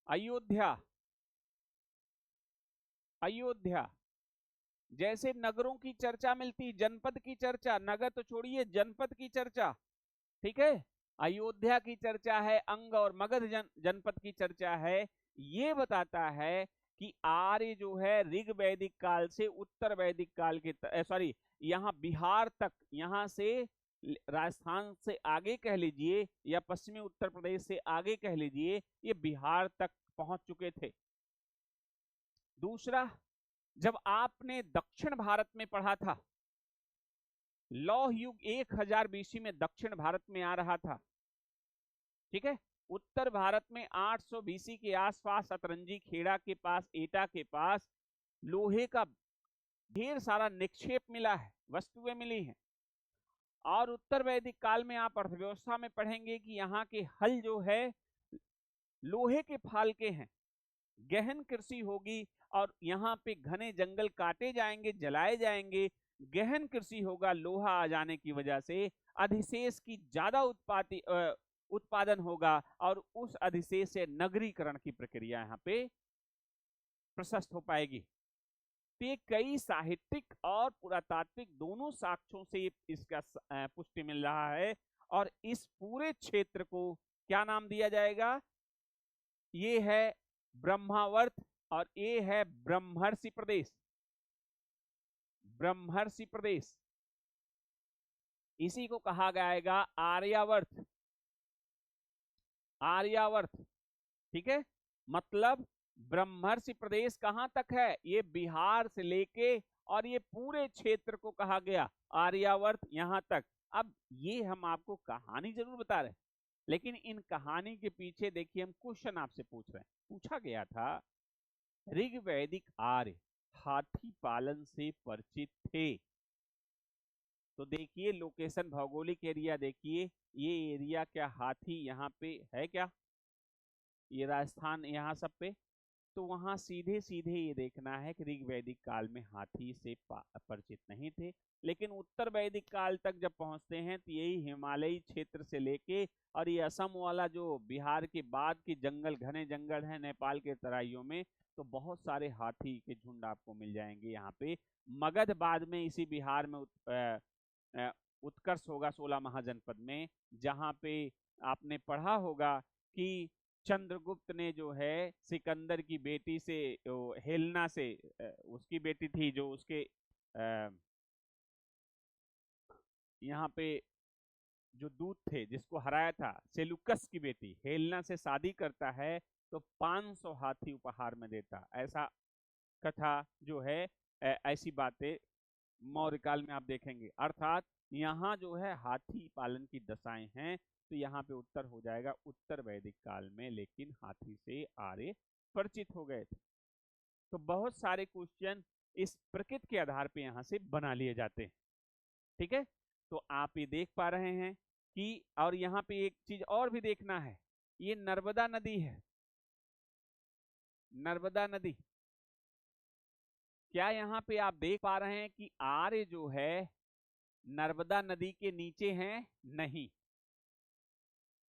अयोध्या, अयोध्या जैसे नगरों की चर्चा मिलती, जनपद की चर्चा, नगर तो छोड़िए जनपद की चर्चा, ठीक है। अयोध्या की चर्चा है, अंग और मगध जनपद की चर्चा है। ये बताता है कि आर्य जो है ऋग वैदिक काल से उत्तर वैदिक काल के सॉरी यहाँ बिहार तक, यहाँ से राजस्थान से आगे कह लीजिए या पश्चिमी उत्तर प्रदेश से आगे कह लीजिए, ये बिहार तक पहुंच चुके थे। दूसरा, जब आपने दक्षिण भारत में पढ़ा था, लौह युग 1000 बीसी में दक्षिण भारत में आ रहा था, ठीक है। उत्तर भारत में 800 बीसी के आसपास सतरंजी खेड़ा के पास, एटा के पास लोहे का ढेर सारा निक्षेप मिला है, वस्तुएं मिली हैं। और उत्तर वैदिक काल में आप अर्थव्यवस्था में पढ़ेंगे कि यहाँ के हल जो है लोहे के फाल के हैं, गहन कृषि होगी, और यहाँ पे घने जंगल काटे जाएंगे, जलाए जाएंगे, गहन कृषि होगा, लोहा आ जाने की वजह से अधिशेष की ज्यादा उत्पादन होगा, और उस अधिशेष से नगरीकरण की प्रक्रिया यहाँ पे प्रशस्त हो पाएगी। तो ये कई साहित्यिक और पुरातात्विक दोनों साक्ष्यों से इसका पुष्टि मिल रहा है। और इस पूरे क्षेत्र को क्या नाम दिया जाएगा, ये है ब्रह्मावर्त, और ये है ब्रह्मर्षि प्रदेश, ब्रह्मर्षि प्रदेश। इसी को कहा जाएगा आर्यावर्त, आर्यावर्त, ठीक है। मतलब ब्रह्मर्षि प्रदेश कहां तक है, ये बिहार से लेके और ये पूरे क्षेत्र को कहा गया आर्यावर्त, यहां तक। अब ये हम आपको कहानी जरूर बता रहे हैं, लेकिन इन कहानी के पीछे देखिए हम क्वेश्चन आपसे पूछ रहे हैं। पूछा गया था ऋग वैदिक आर्य हाथी पालन से परिचित थे। तो देखिए लोकेशन, भौगोलिक एरिया देखिए, ये एरिया क्या हाथी यहाँ पे है क्या, ये राजस्थान यहाँ सब पे, तो वहां सीधे सीधे ये देखना है कि ऋग वैदिक काल में हाथी से परिचित नहीं थे। लेकिन उत्तर वैदिक काल तक जब पहुंचते हैं तो यही हिमालयी क्षेत्र से लेके और ये असम वाला जो बिहार के बाद के जंगल, घने जंगल हैं नेपाल के तराइयों में, तो बहुत सारे हाथी के झुंड आपको मिल जाएंगे यहाँ पे। मगध बाद में इसी बिहार में उत्कर्ष होगा 16 महाजनपद में, जहाँ पे आपने पढ़ा होगा कि चंद्रगुप्त ने जो है सिकंदर की बेटी से, हेलना से, उसकी बेटी थी जो उसके यहाँ पे जो दूत थे जिसको हराया था, सेलुकस की बेटी हेलना से शादी करता है तो 500 हाथी उपहार में देता, ऐसा कथा जो है, ऐसी बातें मौर्य काल में आप देखेंगे। अर्थात यहाँ जो है हाथी पालन की दशाएं हैं, तो यहाँ पे उत्तर हो जाएगा उत्तर वैदिक काल में, लेकिन हाथी से आर्य परिचित हो गए थे। तो बहुत सारे क्वेश्चन इस प्रकृति के आधार पे यहाँ से बना लिए जाते हैं, ठीक है। तो आप ये देख पा रहे हैं कि, और यहाँ पे एक चीज और भी देखना है, ये नर्मदा नदी है, नर्मदा नदी। क्या यहाँ पे आप देख पा रहे हैं कि आर्य जो है नर्मदा नदी के नीचे हैं? नहीं,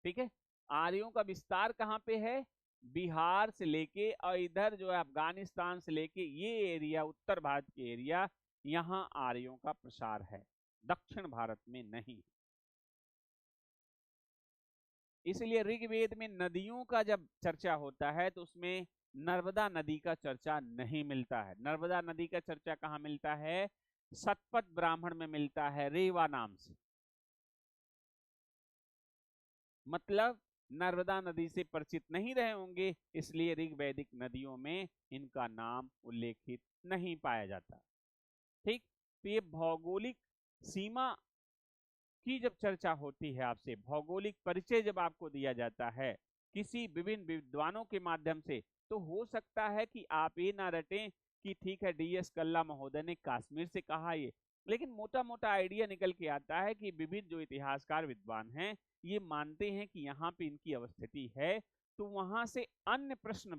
ठीक है। आर्यों का विस्तार कहां पे है, बिहार से लेके और इधर जो है अफगानिस्तान से लेके ये एरिया, उत्तर भारत के एरिया, यहाँ आर्यों का प्रसार है, दक्षिण भारत में नहीं। इसलिए ऋग्वेद में नदियों का जब चर्चा होता है तो उसमें नर्मदा नदी का चर्चा नहीं मिलता है। नर्मदा नदी का चर्चा कहाँ मिलता है? शतपथ ब्राह्मण में मिलता है, रेवा नाम से। मतलब नर्मदा नदी से परिचित नहीं रहे होंगे, इसलिए ऋग्वैदिक नदियों में इनका नाम उल्लेखित नहीं पाया जाता। ठीक, तो ये भौगोलिक सीमा की जब चर्चा होती है, आपसे भौगोलिक परिचय जब आपको दिया जाता है किसी विभिन्न विद्वानों के माध्यम से, तो हो सकता है कि आप ये ना रटें कि ठीक है DS कल्ला महोदय ने कश्मीर से कहा ये, लेकिन मोटा मोटा आइडिया निकल के आता है कि विविध जो इतिहासकार विद्वान हैं ये मानते हैं कि यहाँ पे इनकी अवस्थिति है, तो वहां से अन्य प्रश्न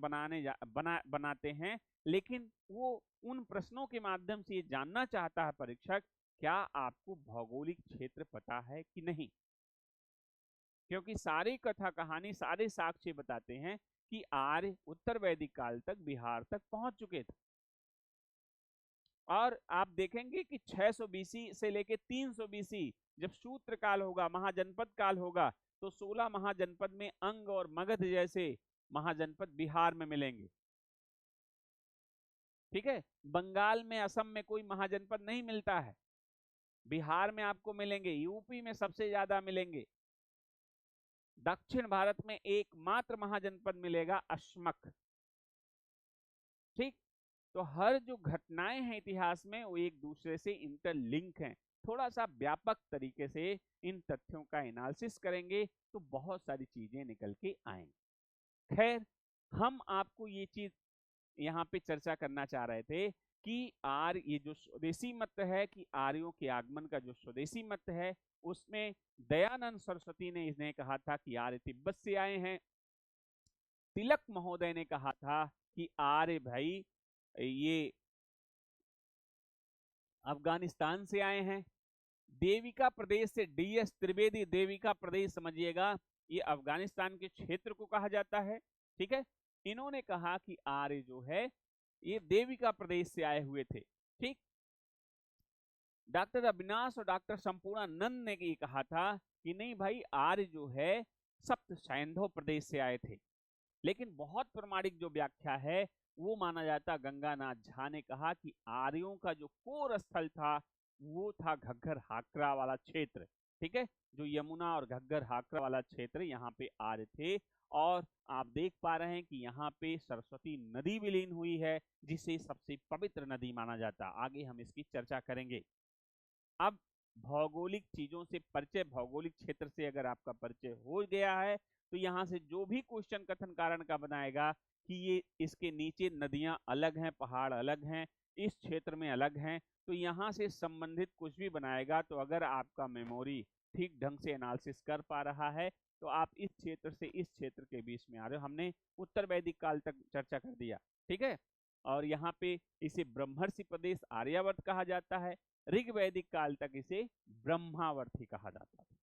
बनाते हैं। लेकिन वो उन प्रश्नों के माध्यम से ये जानना चाहता है परीक्षक, क्या आपको भौगोलिक क्षेत्र पता है कि नहीं? क्योंकि सारी कथा कहानी, सारे साक्ष्य बताते हैं कि आर्य उत्तर वैदिक काल तक बिहार तक पहुंच चुके थे। और आप देखेंगे कि 600 BC से लेके 300 BC जब शूद्र काल होगा, महाजनपद काल होगा, तो 16 महाजनपद में अंग और मगध जैसे महाजनपद बिहार में मिलेंगे। ठीक है, बंगाल में, असम में कोई महाजनपद नहीं मिलता है, बिहार में आपको मिलेंगे, यूपी में सबसे ज्यादा मिलेंगे। दक्षिण भारत में एकमात्र महाजनपद मिलेगा अश्मक। ठीक, तो हर जो घटनाएं हैं इतिहास में वो एक दूसरे से इंटरलिंक हैं। थोड़ा सा व्यापक तरीके से इन तथ्यों का एनालिसिस करेंगे तो बहुत सारी चीजें निकल के आएंगी। खैर, हम आपको ये चीज यहाँ पे चर्चा करना चाह रहे थे कि ये जो स्वदेशी मत है, कि आर्यों के आगमन का जो स्वदेशी मत है, उसमें दयानंद सरस्वती ने इन्हें कहा था कि आर्य तिब्बत से आए हैं। तिलक महोदय ने कहा था कि आर्य भाई ये अफगानिस्तान से आए हैं। देविका प्रदेश से DS त्रिवेदी, देविका प्रदेश समझिएगा, ये अफगानिस्तान के क्षेत्र को कहा जाता है। ठीक है, इन्होंने कहा कि आर्य जो है ये देविका प्रदेश से आए हुए थे। ठीक, डॉक्टर अविनाश और डॉक्टर संपूर्णानंद ने ये कहा था कि नहीं भाई, आर्य जो है सप्त सैंधव प्रदेश से आए थे। लेकिन बहुत प्रमाणिक जो व्याख्या है वो माना जाता, गंगानाथ झा ने कहा कि आर्यों का जो कोर स्थल था वो था घग्गर हाकरा वाला क्षेत्र। ठीक है, जो यमुना और घग्गर हाकरा वाला क्षेत्र, यहाँ पे आर्य थे। और आप देख पा रहे हैं कि यहाँ पे सरस्वती नदी विलीन हुई है, जिसे सबसे पवित्र नदी माना जाता। आगे हम इसकी चर्चा करेंगे। अब भौगोलिक चीजों से परिचय, भौगोलिक क्षेत्र से अगर आपका परिचय हो गया है, तो यहाँ से जो भी क्वेश्चन कथन कारण का बनाएगा कि ये इसके नीचे नदियां अलग हैं, पहाड़ अलग हैं, इस क्षेत्र में अलग हैं, तो यहाँ से संबंधित कुछ भी बनाएगा, तो अगर आपका मेमोरी ठीक ढंग से एनालिसिस कर पा रहा है, तो आप इस क्षेत्र से इस क्षेत्र के बीच में आ रहे हो। हमने उत्तर वैदिक काल तक चर्चा कर दिया। ठीक है, और यहाँ पे इसे ब्रह्मर्षि प्रदेश आर्यावर्त कहा जाता है। ऋग्वैदिक काल तक इसे ब्रह्मावर्त ही कहा जाता था।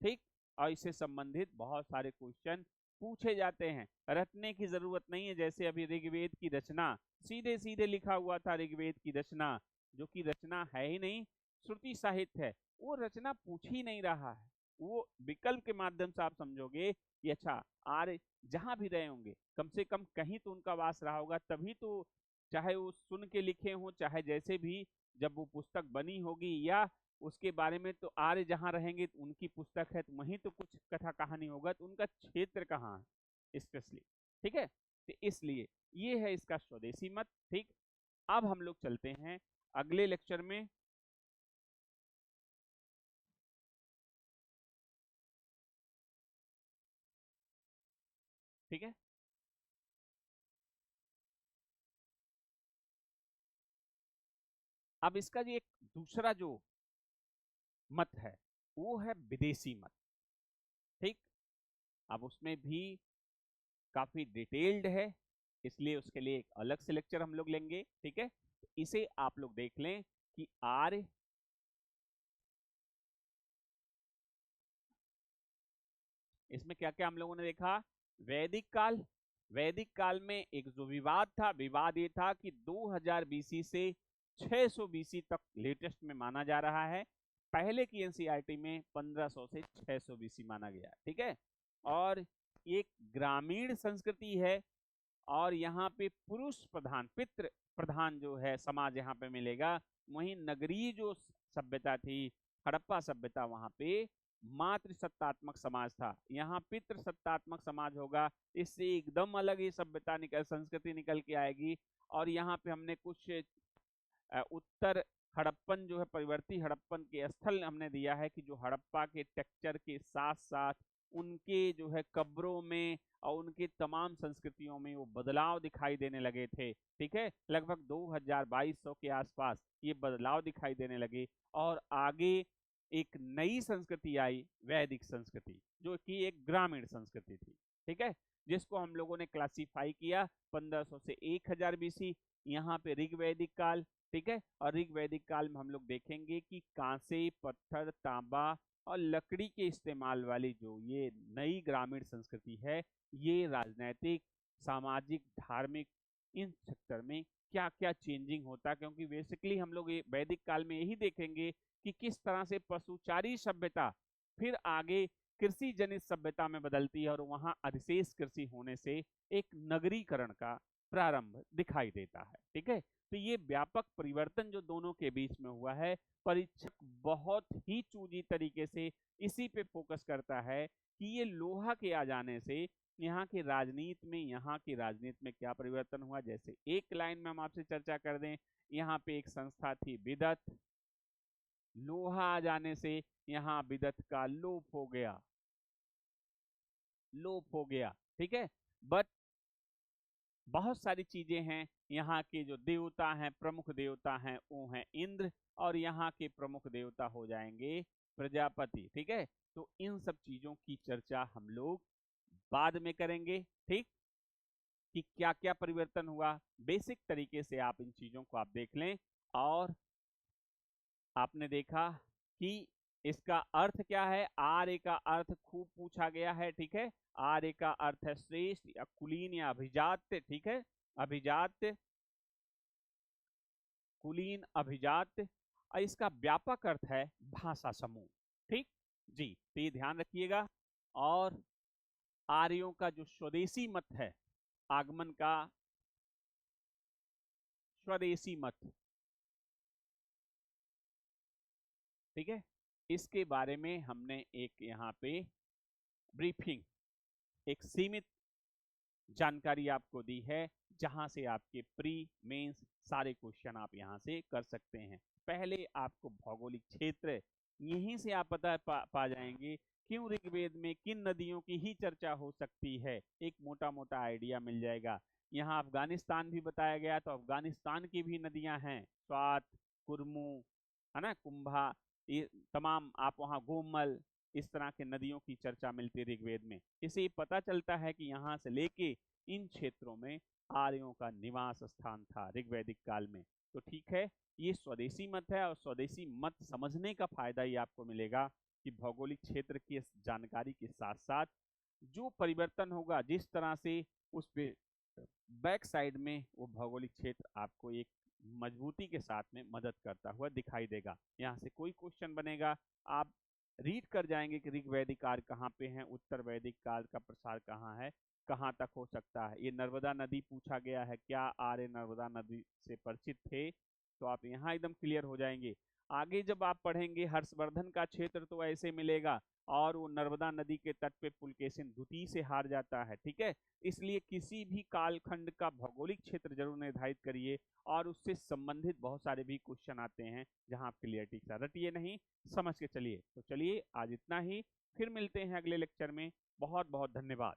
ठीक, और इससे संबंधित बहुत सारे क्वेश्चन पूछे जाते हैं, रटने की जरूरत नहीं है। जैसे अभी ऋग्वेद की रचना सीधे सीधे लिखा हुआ था, ऋग्वेद की रचना, जो कि रचना है ही नहीं, श्रुति साहित्य है, वो रचना पूछ ही नहीं रहा है। वो विकल्प के माध्यम से आप समझोगे कि अच्छा, आर्य जहां भी रहे होंगे कम से कम कहीं तो उनका वास रहा होगा, तभी तो, चाहे वो सुन के लिखे हो, चाहे जैसे भी, जब वो पुस्तक बनी होगी या उसके बारे में, तो आर्य जहां रहेंगे तो उनकी पुस्तक है, तो वहीं तो कुछ कथा कहानी होगा, तो उनका क्षेत्र कहाँ है स्पेशली। ठीक है, तो इसलिए ये है इसका स्वदेशी मत। ठीक, अब हम लोग चलते हैं अगले लेक्चर में। ठीक है, अब इसका जो एक दूसरा जो मत है वो है विदेशी मत। ठीक, अब उसमें भी काफी डिटेल्ड है, इसलिए उसके लिए एक अलग से लेक्चर हम लोग लेंगे। ठीक है, तो इसे आप लोग देख लें कि आर्य, इसमें क्या क्या हम लोगों ने देखा वैदिक काल में एक जो विवाद ये था कि 2000 बीसी से 600 बीसी तक लेटेस्ट में माना जा रहा है। पहले की एनसीईआरटी में 1500 से 600 बीसी माना गया, ठीक है। और एक ग्रामीण संस्कृति है और यहाँ पे पुरुष प्रधान, पितृ प्रधान जो है समाज यहाँ पे मिलेगा। वहीं नगरीय जो सभ्यता थी, हड़प्पा सभ्यता, वहां पे मातृ सत्तात्मक समाज था। यहाँ पितृ सत्तात्मक समाज होगा। इससे एकदम अलग ही सभ्यता संस्कृति निकल के आएगी। और यहाँ पे हमने कुछ उत्तर हड़प्पन जो है, परिवर्ती हड़प्पन के स्थल हमने दिया है कि जो हड़प्पा के टेक्सचर के साथ साथ उनके जो है कब्रों में और उनके तमाम संस्कृतियों में वो बदलाव दिखाई देने लगे थे, ठीक है। लगभग 2200 के आसपास ये बदलाव दिखाई देने लगे और आगे एक नई संस्कृति आई, वैदिक संस्कृति, जो कि एक ग्रामीण संस्कृति थी, ठीक है, जिसको हम लोगों ने क्लासिफाई किया 1500 से 1000 बीसी। यहाँ पे ऋग्वैदिक काल, ठीक है। और ऋग्वैदिक काल में हम लोग देखेंगे कि कांसे, पत्थर, तांबा और लकड़ी के इस्तेमाल वाली जो ये नई ग्रामीण संस्कृति है, ये राजनैतिक, सामाजिक, धार्मिक, इन सेक्टर में क्या क्या चेंजिंग होता है। क्योंकि बेसिकली हम लोग वैदिक काल में यही देखेंगे कि किस तरह से पशुचारी सभ्यता फिर आगे कृषि जनित सभ्यता में बदलती है और वहां अधिशेष कृषि होने से एक नगरीकरण का प्रारंभ दिखाई देता है, ठीक है। तो ये व्यापक परिवर्तन जो दोनों के बीच में हुआ है, परीक्षक बहुत ही चूजी तरीके से इसी पे फोकस करता है कि ये लोहा के आ जाने से यहाँ की राजनीति में क्या परिवर्तन हुआ। जैसे एक लाइन में हम आपसे चर्चा कर दें, यहाँ पे एक संस्था थी बिदत, लोहा आ जाने से यहाँ बिदत का लोप हो गया, ठीक है। बट बहुत सारी चीजें हैं। यहाँ के जो देवता हैं, प्रमुख देवता हैं, वो हैं इंद्र, और यहाँ के प्रमुख देवता हो जाएंगे प्रजापति, ठीक है। तो इन सब चीजों की चर्चा हम लोग बाद में करेंगे, ठीक, कि क्या क्या परिवर्तन हुआ। बेसिक तरीके से आप इन चीजों को आप देख लें। और आपने देखा कि इसका अर्थ क्या है। आर्य का अर्थ खूब पूछा गया है, ठीक है। आर्य का अर्थ है श्रेष्ठ या कुलीन या अभिजात्य, ठीक है। अभिजात्य, कुलीन, अभिजात्य। और इसका व्यापक अर्थ है भाषा समूह, ठीक जी। तो ये ध्यान रखिएगा। और आर्यों का जो स्वदेशी मत है, आगमन का स्वदेशी मत, ठीक है, इसके बारे में हमने एक यहाँ पे ब्रीफिंग, एक सीमित जानकारी आपको दी है, जहां से आपके प्री मेंस सारे क्वेश्चन आप यहां से कर सकते हैं। पहले आपको भौगोलिक क्षेत्र यहीं से आप पा जाएंगे क्यों ऋग्वेद में किन नदियों की ही चर्चा हो सकती है, एक मोटा मोटा आइडिया मिल जाएगा। यहाँ अफगानिस्तान भी बताया गया, तो अफगानिस्तान की भी नदियां हैं, स्वात, कुरमू, है ना, कुंभा, ये तमाम आप वहाँ गोमल, इस तरह के नदियों की चर्चा मिलती है ऋग्वेद में। इससे पता चलता है कि यहाँ से लेके इन क्षेत्रों में आर्यों का निवास स्थान था ऋग्वैदिक काल में। तो ठीक है, ये स्वदेशी मत है, और स्वदेशी मत समझने का फायदा ही आपको मिलेगा कि भौगोलिक क्षेत्र की जानकारी के साथ साथ जो परिवर्तन होगा, जिस तरह से उस पे बैक साइड में वो भौगोलिक क्षेत्र आपको एक मजबूती के साथ में मदद करता हुआ दिखाई देगा। यहाँ से कोई क्वेश्चन बनेगा, आप रीड कर जाएंगे कि ऋग्वैदिक काल कहाँ पे है, उत्तर वैदिक काल का प्रसार कहाँ है, कहाँ तक हो सकता है। ये नर्मदा नदी पूछा गया है, क्या आर्य नर्मदा नदी से परिचित थे, तो आप यहाँ एकदम क्लियर हो जाएंगे। आगे जब आप पढ़ेंगे हर्षवर्धन का क्षेत्र तो ऐसे मिलेगा, और वो नर्मदा नदी के तट पे पुलकेशिन द्वितीय से हार जाता है, ठीक है। इसलिए किसी भी कालखंड का भौगोलिक क्षेत्र जरूर निर्धारित करिए, और उससे संबंधित बहुत सारे भी क्वेश्चन आते हैं जहां आप क्लियरिटी के साथ रटिए नहीं, समझ के चलिए। तो चलिए आज इतना ही, फिर मिलते हैं अगले लेक्चर में। बहुत बहुत धन्यवाद।